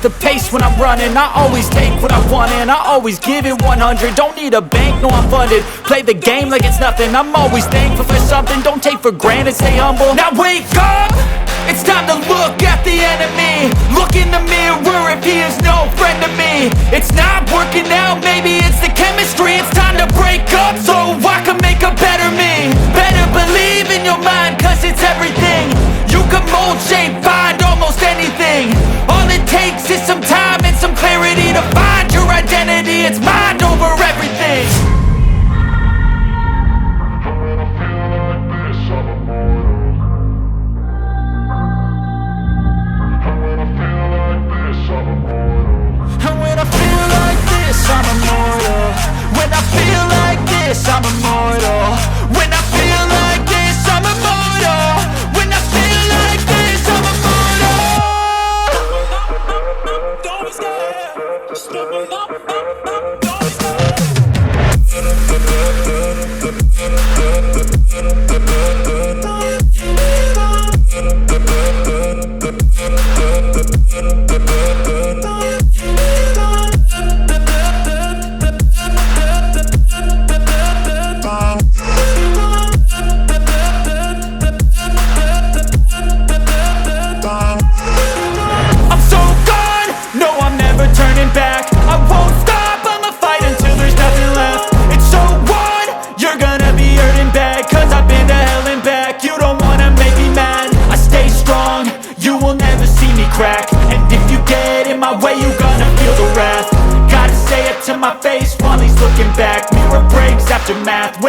the pace when I'm running. I always take what I want and I always give it 100. Don't need a bank, no I'm funded. Play the game like it's nothing. I'm always thankful for something. Don't take for granted, stay humble. Now wake up! It's time to look at the enemy. Look in the mirror if he is no friend to me. It's not working out, maybe it's the chemistry. It's time to break up so I can make a better me. Better believe in your mind, cause it's everything. You can mold, shape, find almost anything. All it takes is some time and some clarity to find your identity. It's mind over everything. I'm immortal. When I feel like this, I'm immortal. When I feel like this, I'm immortal. When I feel like this, I'm immortal. Don't stop. Just level up. Don't stop. My face while he's looking back. Mirror breaks after math.